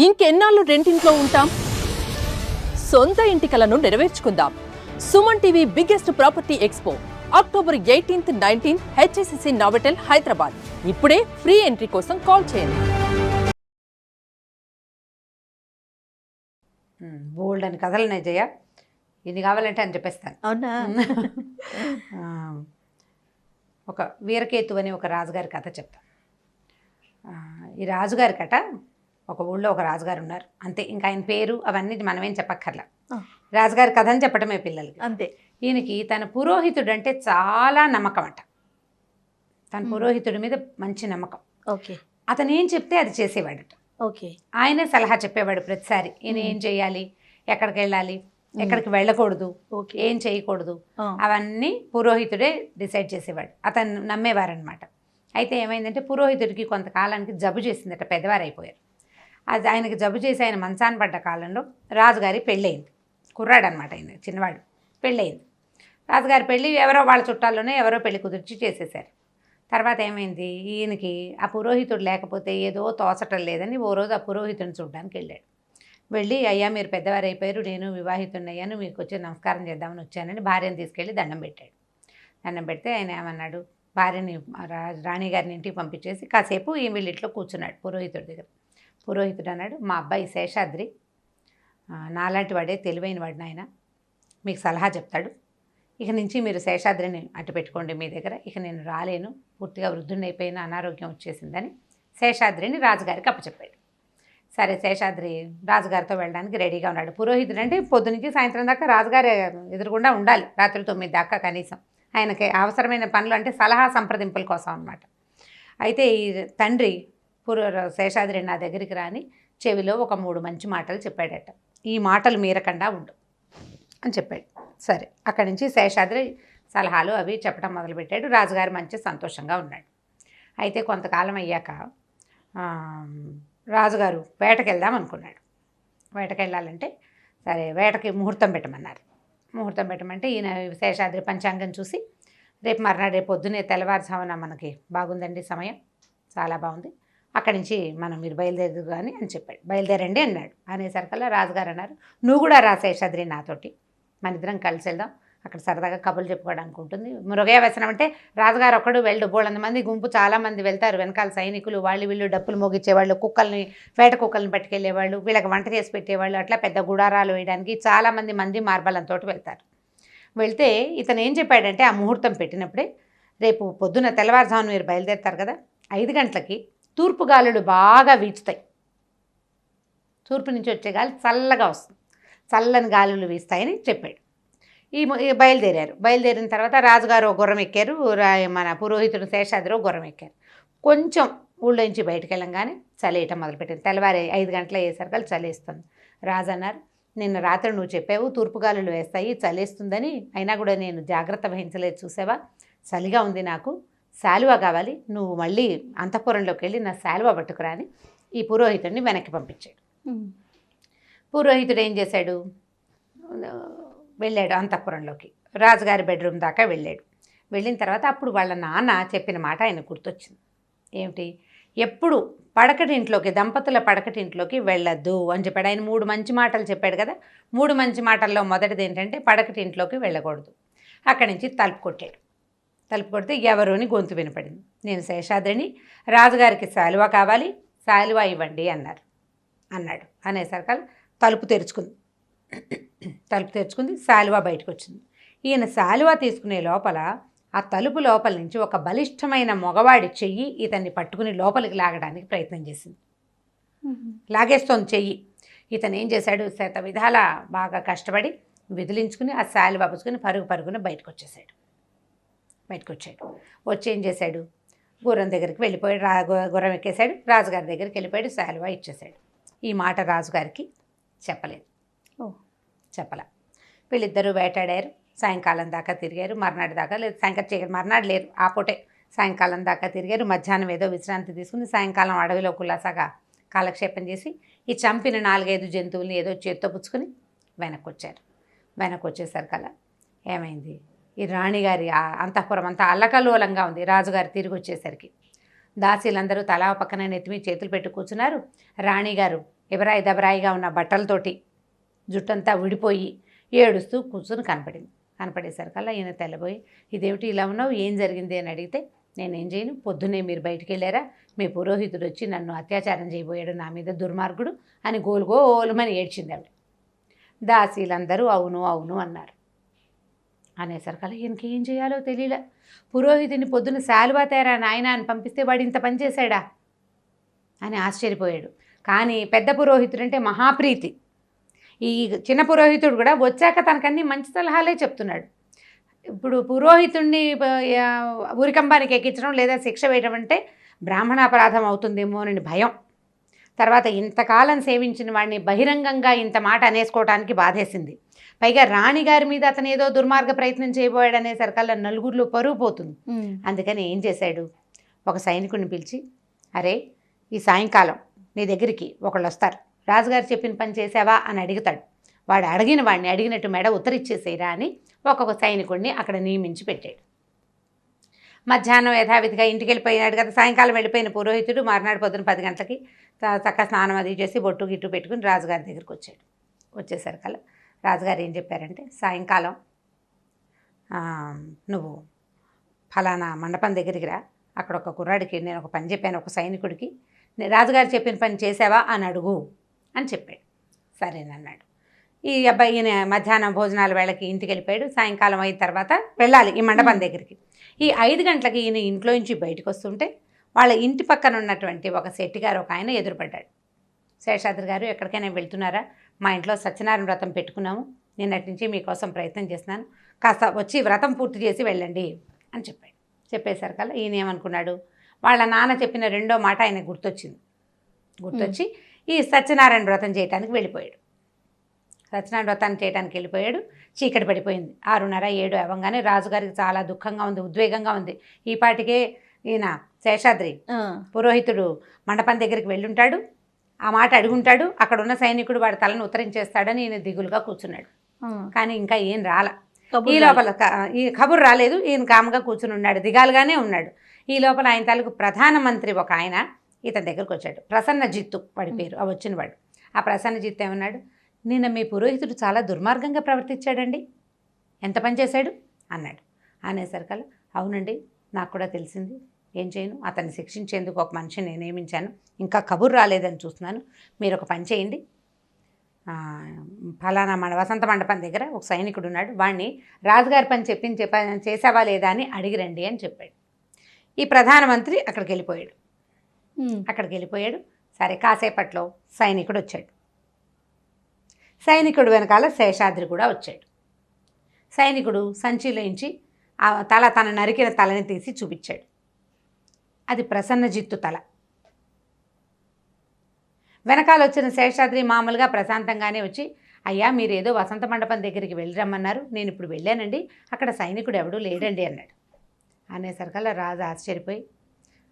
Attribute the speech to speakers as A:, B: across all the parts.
A: ఇంకెన్నాళ్ళు రెంటింట్లో ఉంటాం? సొంత ఇంటి కలను నెరవేర్చుకుందాం. Suman TV biggest property expo October 18th, 19th HSCC Novotel Hyderabad. ఇప్పుడే ఫ్రీ ఎంట్రీ కోసం కాల్ చేయండి.
B: బోల్డ్ అని కథలు ఉన్నాయి జయ, ఇన్ని కావాలంటే అని చెప్పేస్తాను.
A: అవునా?
B: ఒక వీరకేతు అని ఒక రాజుగారి కథ చెప్తాను. ఈ రాజుగారి కట, ఒక ఊళ్ళో ఒక రాజుగారు ఉన్నారు అంతే. ఇంకా ఆయన పేరు అవన్నీ మనమేం చెప్పక్కర్లా, రాజుగారి కథ అని చెప్పడమే పిల్లలకి
A: అంతే.
B: ఈయనకి తన పురోహితుడు అంటే చాలా నమ్మకం అట. తన పురోహితుడి మీద మంచి నమ్మకం.
A: ఓకే.
B: అతను ఏం చెప్తే అది చేసేవాడట.
A: ఓకే.
B: ఆయనే సలహా చెప్పేవాడు ప్రతిసారి. ఈయన ఏం చేయాలి, ఎక్కడికి వెళ్ళాలి, ఎక్కడికి వెళ్ళకూడదు, ఏం చేయకూడదు, అవన్నీ పురోహితుడే డిసైడ్ చేసేవాడు. అతను నమ్మేవారనమాట. అయితే ఏమైందంటే పురోహితుడికి కొంతకాలానికి జబ్బు చేసిందట, పెద్దవారు అయిపోయారు. అది ఆయనకి జబ్బు చేసి ఆయన మంచాన పడ్డ కాలంలో రాజుగారి పెళ్ళయింది. కుర్రాడు అనమాట, ఆయన చిన్నవాడు. పెళ్ళయింది. రాజుగారి పెళ్ళి ఎవరో వాళ్ళ చుట్టాల్లోనే ఎవరో పెళ్లి కుదిర్చి చేసేసారు. తర్వాత ఏమైంది, ఈయనకి ఆ పురోహితుడు లేకపోతే ఏదో తోచటం లేదని ఓ రోజు ఆ పురోహితుడిని చూడడానికి వెళ్ళాడు. వెళ్ళి, అయ్యా మీరు పెద్దవారు అయిపోయారు, నేను వివాహితుడిని అయ్యాను, మీకు వచ్చి నమస్కారం చేద్దామని వచ్చానని భార్యను తీసుకెళ్ళి దండం పెట్టాడు. దండం పెడితే ఆయన ఏమన్నాడు, భార్యని రాణిగారిని ఇంటికి పంపించేసి కాసేపు ఈ వీళ్ళింట్లో కూర్చున్నాడు పురోహితుడి దగ్గర. పురోహితుడు అన్నాడు, మా అబ్బాయి శేషాద్రి నాలాంటి వాడే, తెలివైన వాడిని, ఆయన మీకు సలహా చెప్తాడు. ఇక నుంచి మీరు శేషాద్రిని అట్టు పెట్టుకోండి మీ దగ్గర, ఇక నేను రాలేను, పూర్తిగా వృద్ధుడిని అయిపోయిన, అనారోగ్యం వచ్చేసిందని శేషాద్రిని రాజుగారికి అప్పచెప్పాడు. సరే, శేషాద్రి రాజుగారితో వెళ్ళడానికి రెడీగా ఉన్నాడు. పురోహితుడు అంటే పొద్దునుంచి సాయంత్రం దాకా రాజుగారి ఎదురుగుండా ఉండాలి, రాత్రి 9 దాకా కనీసం. ఆయనకి అవసరమైన పనులు అంటే సలహా సంప్రదింపుల కోసం అన్నమాట. అయితే ఈ తండ్రి శేషాద్రి నా దగ్గరికి రాని చెవిలో ఒక 3 మంచి మాటలు చెప్పాడట. ఈ మాటలు మీరకుండా ఉండు అని చెప్పాడు. సరే, అక్కడి నుంచి శేషాద్రి సలహాలు అవి చెప్పడం మొదలుపెట్టాడు. రాజుగారు మంచి సంతోషంగా ఉన్నాడు. అయితే కొంతకాలం అయ్యాక రాజుగారు వేటకి వెళ్దాం అనుకున్నాడు. వేటకి వెళ్ళాలంటే సరే, వేటకి ముహూర్తం పెట్టమన్నారు. ముహూర్తం పెట్టమంటే ఈయన శేషాద్రి పంచాంగం చూసి, రేపు మర్నాడు, రేపు పొద్దునే తెల్లవారుజామున మనకి బాగుందండి సమయం, చాలా బాగుంది, అక్కడి నుంచి మీరు బయలుదేరదు కానీ అని చెప్పాడు. బయలుదేరండి అన్నాడు. అనేసరికల్లా రాజుగారు అన్నారు, నువ్వు కూడా రా శేషాద్రి నాతోటి, మన ఇద్దరం కలిసి వెళ్దాం, అక్కడ సరదాగా కబుర్లు చెప్పుకోవడానికి ఉంటుంది. మృగయ వ్యసనం అంటే రాజుగారు ఒక్కడు వెళ్ళు, బోళ్ళంత మంది గుంపు, చాలామంది వెళ్తారు, వెనకాల సైనికులు, వాళ్ళు వీళ్ళు డప్పులు మోగించేవాళ్ళు, కుక్కల్ని, వేట కుక్కల్ని పట్టుకెళ్ళేవాళ్ళు, వీళ్ళకి వంట చేసి పెట్టేవాళ్ళు, అట్లా పెద్ద గుడారాలు వేయడానికి చాలామంది మార్బలంతో వెళ్తారు. వెళ్తే ఇతను ఏం చెప్పాడంటే, ఆ ముహూర్తం పెట్టినప్పుడే, రేపు పొద్దున తెల్లవారుజామున మీరు బయలుదేరుతారు కదా, 5 గంటలకి తూర్పు గాలులు బాగా వీచుతాయి, తూర్పు నుంచి వచ్చే గాలి చల్లగా వస్తుంది, చల్లని గాలులు వీస్తాయని చెప్పాడు. బయలుదేరారు. బయలుదేరిన తర్వాత రాజుగారు ఒక గుర్రం ఎక్కారు, మన పురోహితుడు శేషాద్రి గుర్రం ఎక్కారు. కొంచెం ఊళ్ళో నుంచి బయటకు వెళ్ళంగానే చలేయటం మొదలుపెట్టింది. తెల్లవారి 5 గంటల అయ్యేసరికి చలేస్తుంది. రాజు అన్నారు, నిన్న రాత్రి నువ్వు చెప్పావు తూర్పుగాలులు వేస్తాయి, చలేస్తుందని, అయినా కూడా నేను జాగ్రత్త వహించలేదు, చూసావా, చలిగా ఉంది, నాకు శాలువా కావాలి, నువ్వు మళ్ళీ అంతఃపురంలోకి వెళ్ళి నా శాలువా పట్టుకురా అని ఈ పురోహితుడిని వెనక్కి పంపించాడు. పురోహితుడు ఏం చేశాడు, వెళ్ళాడు అంతఃపురంలోకి, రాజుగారి బెడ్రూమ్ దాకా వెళ్ళాడు. వెళ్ళిన తర్వాత అప్పుడు వాళ్ళ నాన్న చెప్పిన మాట ఆయన గుర్తొచ్చింది. ఏమిటి, ఎప్పుడు పడకటింట్లోకి, దంపతుల పడకటింట్లోకి వెళ్ళొద్దు అని చెప్పాడు. ఆయన 3 మంచి మాటలు చెప్పాడు కదా. 3 మంచి మాటల్లో మొదటిది ఏంటంటే పడకటింట్లోకి వెళ్ళకూడదు. అక్కడి నుంచి తలుపు కొట్టాడు. తలుపు కొడితే ఎవరోని గొంతు వినపడింది. నేను శేషాద్రిని, రాజుగారికి శాలువా కావాలి, శాలువా ఇవ్వండి అన్నాడు. అనేసరికి తలుపు తెరుచుకుంది, శాలువా బయటకు వచ్చింది. ఈయన శాలువా తీసుకునే లోపల ఆ తలుపు లోపల నుంచి ఒక బలిష్టమైన మగవాడి చెయ్యి ఇతన్ని పట్టుకుని లోపలికి లాగడానికి ప్రయత్నం చేసింది. లాగేస్తోంది చెయ్యి. ఇతను ఏం చేశాడు, శత విధాల బాగా కష్టపడి విదిలించుకుని ఆ శాలువా పుచ్చుకుని పరుగున బయటకు వచ్చాడు. వచ్చి ఏం చేశాడు, గుర్రం దగ్గరికి వెళ్ళిపోయాడు. గుర్రం ఎక్కేశాడు, రాజుగారి దగ్గరికి వెళ్ళిపోయాడు, శాలువా ఇచ్చేశాడు. ఈ మాట రాజుగారికి చెప్పలేదు. చెప్పలా. వీళ్ళిద్దరూ వేటాడారు, సాయంకాలం దాకా తిరిగారు, మర్నాడు దాకా లేదు, సాయంకాలం చీకటి, మర్నాడు లేరు, ఆ పూటే సాయంకాలం దాకా తిరిగారు. మధ్యాహ్నం ఏదో విశ్రాంతి తీసుకుని సాయంకాలం అడవిలో కులాసాగా కాలక్షేపం చేసి ఈ చంపిన 4-5 జంతువుల్ని ఏదో చేత్తో పుచ్చుకొని వెనక్కి వచ్చేసరికల్లా ఏమైంది, ఈ రాణిగారి అంతఃపురం అంతా అల్లకల్లోలంగా ఉంది. రాజుగారు తిరిగి వచ్చేసరికి దాసీలందరూ తలా పక్కన నెత్తిమీ చేతులు పెట్టి కూర్చున్నారు. రాణిగారు ఎవరాయి దబరాయిగా ఉన్న బట్టలతోటి జుట్టంతా విడిపోయి ఏడుస్తూ కూర్చొని కనపడేసరికల్లా ఈయన తెల్లబోయి, ఇదేమిటి ఇలా ఉన్నావు, ఏం జరిగింది అని అడిగితే, నేనేం చేయను, పొద్దున్నే మీరు బయటికి వెళ్ళారా, మీ పురోహితుడు వచ్చి నన్ను అత్యాచారం చేయబోయాడు, నా మీద దుర్మార్గుడు అని గోలుమని ఏడ్చింది ఆవిడ. దాసీలందరూ అవును అవును అన్నారు. అనేసరికల్లా ఈయనకి ఏం చేయాలో తెలియలే. పురోహితుని పొద్దున శాలువా తేరా నాయన అని పంపిస్తే వాడు ఇంత పని చేశాడా అని ఆశ్చర్యపోయాడు. కానీ పెద్ద పురోహితుడు అంటే మహాప్రీతి. ఈ చిన్న పురోహితుడు కూడా వచ్చాక తనకన్నీ మంచి సలహాలే చెప్తున్నాడు. ఇప్పుడు పురోహితుడిని ఉరికంబానికి ఎక్కించడం లేదా శిక్ష వేయడం అంటే బ్రాహ్మణాపరాధం అవుతుందేమో అని భయం. తర్వాత ఇంతకాలం సేవించిన వాడిని బహిరంగంగా ఇంత మాట అనేసుకోవడానికి బాధేసింది. పైగా రాణిగారి మీద అతను ఏదో దుర్మార్గ ప్రయత్నం చేయబోయాడు అనేసరికల్లా నలుగురిలో పరువు పోతుంది. అందుకని ఏం చేశాడు, ఒక సైనికుడిని పిలిచి, అరే ఈ సాయంకాలం నీ దగ్గరికి ఒకళ్ళు వస్తారు, రాజుగారు చెప్పిన పని చేసావా అని అడుగుతాడు. వాడు అడిగిన వాడిని అడిగినట్టు మెడ ఉత్తరిచ్చేసేరా అని ఒక్కొక్క సైనికుడిని అక్కడ నియమించి పెట్టాడు. మధ్యాహ్నం యథావిధిగా ఇంటికి వెళ్ళిపోయినాడు కదా. సాయంకాలం వెళ్ళిపోయిన పురోహితుడు మర్నాడు పొద్దున 10 గంటలకి చక్కగా స్నానం అది చేసి బొట్టు గిట్టు పెట్టుకుని రాజుగారి దగ్గరికి వచ్చాడు. వచ్చేసరికల్లా రాజుగారు ఏం చెప్పారంటే, సాయంకాలం నువ్వు ఫలానా మండపం దగ్గరికి రా, అక్కడ ఒక కుర్రాడికి నేను ఒక పని చెప్పాను, ఒక సైనికుడికి, రాజుగారు చెప్పిన పని చేసావా అని అడుగు అని చెప్పాడు. సరేనన్నాడు. ఈ అబ్బాయి ఈయన మధ్యాహ్నం భోజనాల వేళకి ఇంటికి వెళ్ళిపోయాడు. సాయంకాలం అయిన తర్వాత వెళ్ళాలి ఈ మండపం దగ్గరికి. ఈ 5 గంటలకి ఈయన ఇంట్లో నుంచి బయటకు వస్తుంటే వాళ్ళ ఇంటి పక్కన ఉన్నటువంటి ఒక శెట్టి గారు ఒక ఆయన ఎదురుపడ్డాడు. శేషాద్రి గారు ఎక్కడికైనా వెళ్తున్నారా, మా ఇంట్లో సత్యనారాయణ వ్రతం పెట్టుకున్నాము, నిన్నటి నుంచి మీకోసం ప్రయత్నం చేస్తున్నాను, కాస్త వచ్చి వ్రతం పూర్తి చేసి వెళ్ళండి అని చెప్పాడు. చెప్పేసరికల్లా ఈయన ఏమనుకున్నాడు, వాళ్ళ నాన్న చెప్పిన రెండో మాట ఆయన గుర్తొచ్చి ఈ సత్యనారాయణ వ్రతం చేయడానికి వెళ్ళిపోయాడు. సత్యనారాయణ వ్రతాన్ని చేయడానికి వెళ్ళిపోయాడు. చీకటి పడిపోయింది. 6:30, 7 అవ్వగానే రాజుగారికి చాలా దుఃఖంగా ఉంది, ఉద్వేగంగా ఉంది. ఈ పాటికే ఈయన శేషాద్రి పురోహితుడు మండపం దగ్గరికి వెళ్ళుంటాడు, ఆ మాట అడుగుంటాడు, అక్కడ ఉన్న సైనికుడు వాడి తలను ఉత్తరించేస్తాడని ఈయన దిగులుగా కూర్చున్నాడు. కానీ ఇంకా ఏం రాల. ఈ లోపల ఈ కబురు రాలేదు. ఈయన కామ్గా కూర్చుని ఉన్నాడు, దిగాలుగానే ఉన్నాడు. ఈ లోపల ఆయన తాలూకు ప్రధానమంత్రి ఒక ఆయన ఇతని దగ్గరకు వచ్చాడు. ప్రసన్నజిత్తు వాడి పేరు, ఆ వచ్చిన వాడు. ఆ ప్రసన్నజిత్తు ఏమన్నాడు, నిన్న మీ పురోహితుడు చాలా దుర్మార్గంగా ప్రవర్తించాడండి, ఎంత పని చేశాడు అన్నాడు. అనేసరికల్లా అవునండి, నాకు కూడా తెలిసింది, ఏం చేయను, అతన్ని శిక్షించేందుకు ఒక మనిషిని నేను నియమించాను, ఇంకా కబురు రాలేదని చూస్తున్నాను, మీరు ఒక పని చేయండి, ఫలానా మన వసంత మండపం దగ్గర ఒక సైనికుడు ఉన్నాడు, వాడిని రాజుగారి పని చేసావా లేదా అని అడిగిరండి అని చెప్పాడు. ఈ ప్రధానమంత్రి అక్కడికి వెళ్ళిపోయాడు. సరే, కాసేపట్లో సైనికుడు వచ్చాడు. సైనికుడు వెనకాల శేషాద్రి కూడా వచ్చాడు. సైనికుడు సంచిలోంచి ఆ తన నరికిన తలని తీసి చూపించాడు. అది ప్రసన్నజిత్తు తల. వెనకాల వచ్చిన శేషాద్రి మామూలుగా ప్రశాంతంగానే వచ్చి, అయ్యా మీరు ఏదో వసంత మండపం దగ్గరికి వెళ్ళరమ్మన్నారు, నేను ఇప్పుడు వెళ్ళానండి, అక్కడ సైనికుడు ఎవడూ లేడండి అన్నాడు. అనేసరికల్లా రాజు ఆశ్చర్యపోయి,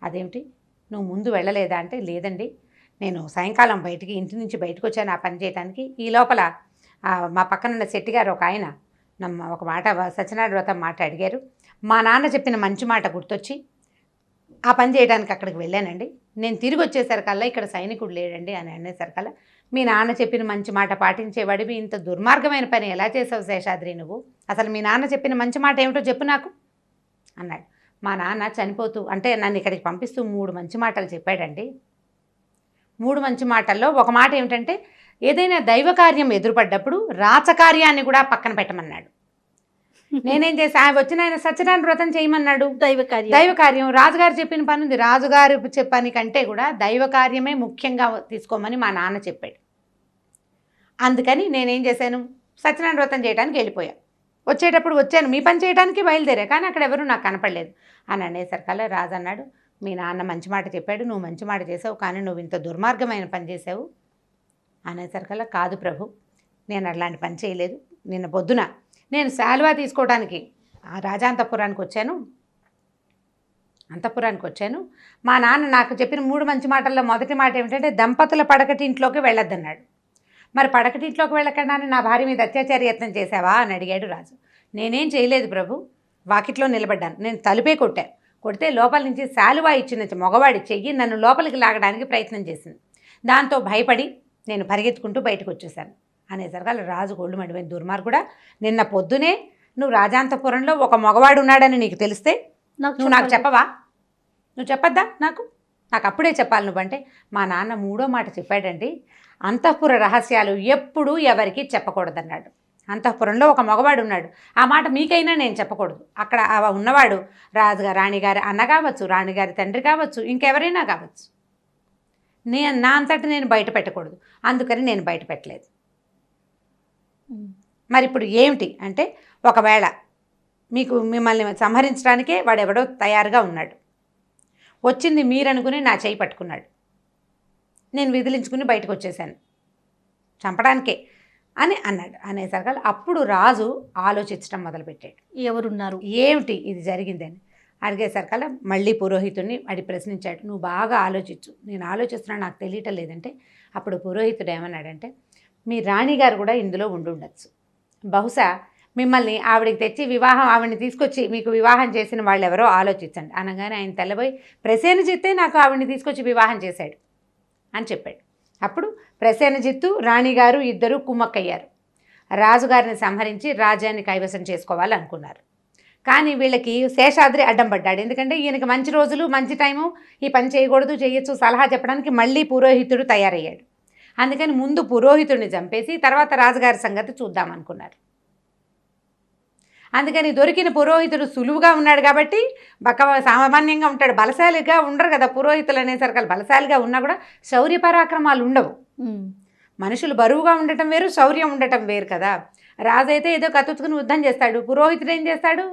B: అదేమిటి నువ్వు ముందు వెళ్ళలేదా అంటే, లేదండి, నేను సాయంకాలం ఇంటి నుంచి బయటకు వచ్చాను ఆ పని చేయడానికి. ఈ లోపల మా పక్కనున్న శెట్టి గారు ఒక ఆయన ఒక మాట, సత్యనారాయణ వ్రతం మాట అడిగారు, మా నాన్న చెప్పిన మంచి మాట గుర్తొచ్చి ఆ పని చేయడానికి అక్కడికి వెళ్ళానండి, నేను తిరిగి వచ్చేసరికల్లా ఇక్కడ సైనికుడు లేడండి అని అనేసరికల్లా, మీ నాన్న చెప్పిన మంచి మాట పాటించేవాడివి ఇంత దుర్మార్గమైన పని ఎలా చేసావు శేషాద్రి నువ్వు, అసలు మీ నాన్న చెప్పిన మంచి మాట ఏమిటో చెప్పు నాకు అన్నాడు. మా నాన్న చనిపోతూ అంటే నన్ను ఇక్కడికి పంపిస్తూ 3 మంచి మాటలు చెప్పాడండి. 3 మంచి మాటల్లో ఒక మాట ఏమిటంటే, ఏదైనా దైవకార్యం ఎదురుపడ్డప్పుడు రాచకార్యాన్ని కూడా పక్కన పెట్టమన్నాడు. నేనేం చేసి వచ్చిన ఆయన సత్యనారాయణ వ్రతం చేయమన్నాడు. దైవకార్యం రాజుగారు చెప్పిన పని ఉంది, రాజుగారు చెప్పని కంటే కూడా దైవకార్యమే ముఖ్యంగా తీసుకోమని మా నాన్న చెప్పాడు. అందుకని నేనేం చేశాను, సత్యనారాయణ వ్రతం చేయడానికి వెళ్ళిపోయా. వచ్చేటప్పుడు వచ్చాను, మీ పని చేయడానికి బయలుదేరా, కానీ అక్కడ ఎవరు నాకు కనపడలేదు అని అనేసరికల్లా రాజు అన్నాడు, మీ నాన్న మంచి మాట చెప్పాడు, నువ్వు మంచి మాట చేసావు, కానీ నువ్వు ఇంత దుర్మార్గమైన పని చేసావు అనేసరికల్లా, కాదు ప్రభు, నేను అలాంటి పని చేయలేదు, నిన్న పొద్దున నేను శాలువా తీసుకోవడానికి రాజాంతపురానికి వచ్చాను, మా నాన్న నాకు చెప్పిన 3 మంచి మాటల్లో మొదటి మాట ఏమిటంటే, దంపతుల పడకటింట్లోకి వెళ్ళొద్దన్నాడు. మరి పడకటింట్లోకి వెళ్ళకుండానే నా భార్య మీద అత్యాచార యత్నం చేసావా అని అడిగాడు రాజు. నేనేం చేయలేదు ప్రభు, వాకిట్లో నిలబడ్డాను, నేను తలుపే కొడితే లోపల నుంచి శాలువా ఇచ్చిన మగవాడి చెయ్యి నన్ను లోపలికి లాగడానికి ప్రయత్నం చేసింది. దాంతో భయపడి నేను పరిగెత్తుకుంటూ బయటకు వచ్చేసాను అనేసరికి అలా రాజు గోళ్ళు మడిపోయింది. దుర్మార్గుడా, నిన్న పొద్దునే నువ్వు రాజాంతపురంలో ఒక మగవాడు ఉన్నాడని నీకు తెలిస్తే నువ్వు నాకు చెప్పవా? నువ్వు చెప్పద్దా? నాకు అప్పుడే చెప్పాలి నువ్వంటే. మా నాన్న 3వ మాట చెప్పాడండి, అంతఃపుర రహస్యాలు ఎప్పుడూ ఎవరికి చెప్పకూడదన్నాడు. అంతఃపురంలో ఒక మగవాడు ఉన్నాడు, ఆ మాట మీకైనా నేను చెప్పకూడదు. అక్కడ ఉన్నవాడు రాజుగారు రాణిగారి అన్న కావచ్చు, రాణిగారి తండ్రి కావచ్చు, ఇంకెవరైనా కావచ్చు. నా అంతటి నేను బయట పెట్టకూడదు, అందుకని నేను బయట పెట్టలేదు. మరి ఇప్పుడు ఏమిటి అంటే, ఒకవేళ మిమ్మల్ని సంహరించడానికే వాడెవడో తయారుగా ఉన్నాడు, వచ్చింది మీరనుకుని నా చేయి పట్టుకున్నాడు, నేను విదిలించుకుని బయటకు వచ్చేసాను చంపడానికే అని అన్నాడు. అనేసరికి అప్పుడు రాజు ఆలోచించడం మొదలుపెట్టాడు.
C: ఎవరున్నారు,
B: ఏమిటి ఇది జరిగిందని అడిగేసరికల్లా మళ్ళీ పురోహితుడిని ప్రశ్నించాడు. నువ్వు బాగా ఆలోచించు, నేను ఆలోచిస్తున్నా, నాకు తెలియటం లేదంటే. అప్పుడు పురోహితుడు ఏమన్నాడంటే, మీ రాణిగారు కూడా ఇందులో ఉండుండొచ్చు, బహుశా మిమ్మల్ని ఆవిడికి తెచ్చి ఆవిడని తీసుకొచ్చి మీకు వివాహం చేసిన వాళ్ళు ఎవరో ఆలోచించండి అనగానే ఆయన తెల్లబోయి, ప్రసేనజిత్తే నాకు ఆవిడని తీసుకొచ్చి వివాహం చేశాడు అని చెప్పాడు. అప్పుడు ప్రసేనజిత్తు రాణిగారు ఇద్దరు కుమ్మక్కయ్యారు. రాజుగారిని సంహరించి రాజ్యాన్ని కైవసం చేసుకోవాలనుకున్నారు. కానీ వీళ్ళకి శేషాద్రి అడ్డం పడ్డాడు. ఎందుకంటే ఈయనకి మంచి రోజులు, మంచి టైము, ఈ పని చేయకూడదు, చేయొచ్చు సలహా చెప్పడానికి మళ్ళీ పురోహితుడు తయారయ్యాడు. అందుకని ముందు పురోహితుడిని చంపేసి తర్వాత రాజుగారి సంగతి చూద్దామనుకున్నారు. అందుకని దొరికిన పురోహితుడు సులువుగా ఉన్నాడు కాబట్టి సామాన్యంగా ఉంటాడు, బలశాలిగా ఉండరు కదా పురోహితులు అనేసరికి. బలశాలిగా ఉన్నా కూడా శౌర్య పరాక్రమాలు ఉండవు. మనుషులు బరువుగా ఉండటం వేరు, శౌర్యం ఉండటం వేరు కదా. రాజు అయితే ఏదో కత్తుకుని యుద్ధం చేస్తాడు, పురోహితుడు ఏం చేస్తాడు,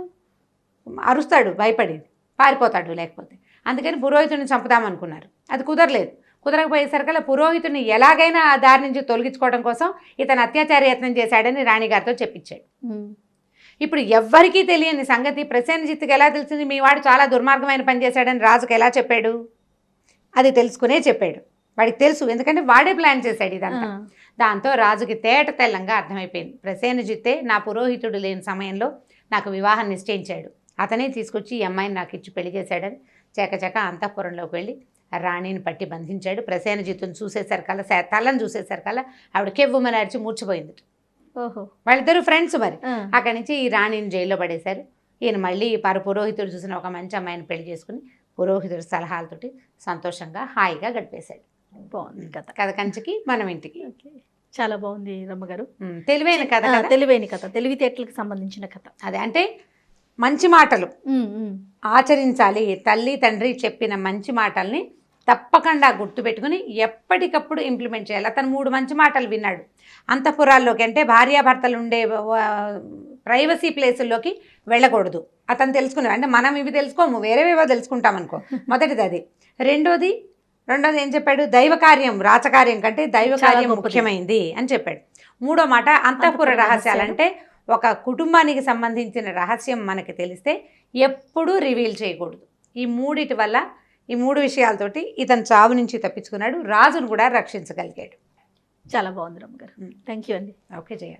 B: అరుస్తాడు, భయపడి పారిపోతాడు లేకపోతే. అందుకని పురోహితుడిని చంపుదామనుకున్నారు, అది కుదరలేదు. కుదరకపోయేసరికల్లా పురోహితుడిని ఎలాగైనా ఆ దారి నుంచి తొలగించుకోవడం కోసం ఇతను అత్యాచార యత్నం చేశాడని రాణిగారితో చెప్పించాడు. ఇప్పుడు ఎవ్వరికీ తెలియని సంగతి ప్రసేనజిత్తుకి ఎలా తెలిసింది? మీ వాడు చాలా దుర్మార్గమైన పని చేశాడని రాజుకు ఎలా చెప్పాడు? అది తెలుసుకునే చెప్పాడు. వాడికి తెలుసు, ఎందుకంటే వాడే ప్లాన్ చేశాడు ఇదంతా. దాంతో రాజుకి తేట తెల్లంగా అర్థమైపోయింది, ప్రసేనజిత్తే నా పురోహితుడు లేని సమయంలో నాకు వివాహం నిశ్చయించాడు, అతనే తీసుకొచ్చి ఈ అమ్మాయిని నాకు ఇచ్చి పెళ్లి చేశాడని చకచక అంతఃపురంలోకి వెళ్ళి రాణిని పట్టి బంధించాడు. ప్రసేనజిత్తుని చూసేసరికల్లా, తలని చూసేసరికల్లా ఆవిడ కెవ్వుమని అరిచి మూర్చిపోయింది.
C: ఓహో,
B: వాళ్ళిద్దరు ఫ్రెండ్స్. మరి అక్కడి నుంచి ఈ రాణిని జైల్లో పడేశారు. ఈయన మళ్ళీ పురోహితుడు చూసిన ఒక మంచి అమ్మాయిని పెళ్లి చేసుకుని పురోహితుడి సలహాలతోటి సంతోషంగా హాయిగా గడిపేశాడు.
C: బాగుంది కథ.
B: కథ కంచికి మనం ఇంటికి.
C: చాలా బాగుంది రమ్మగారు,
B: తెలివైన కథ,
C: తెలివైన కథ, తెలివితేటలకు సంబంధించిన కథ.
B: అదే అంటే మంచి మాటలు ఆచరించాలి. తల్లి తండ్రి చెప్పిన మంచి మాటల్ని తప్పకుండా గుర్తుపెట్టుకుని ఎప్పటికప్పుడు ఇంప్లిమెంట్ చేయాలి. అతను 3 మంచి మాటలు విన్నాడు. అంతఃపురాల్లోకి అంటే భార్యాభర్తలు ఉండే ప్రైవసీ ప్లేసుల్లోకి వెళ్ళకూడదు అతను తెలుసుకున్నాడు. అంటే మనం ఇవి తెలుసుకోము, వేరేవేవో తెలుసుకుంటాం అనుకో. మొదటిది అది. రెండోది ఏం చెప్పాడు? దైవకార్యం రాచకార్యం కంటే దైవకార్యం ముఖ్యమైంది అని చెప్పాడు. 3వ మాట అంతఃపుర రహస్యాలంటే ఒక కుటుంబానికి సంబంధించిన రహస్యం మనకి తెలిస్తే ఎప్పుడూ రివీల్ చేయకూడదు. ఈ 3 వల్ల, ఈ 3 విషయాలతోటి ఇతను చావు నుంచి తప్పించుకున్నాడు, రాజును కూడా రక్షించగలిగాడు.
C: చాలా బాగుంది రమ్మగారు. థ్యాంక్ యూ అండి.
B: ఓకే జయ.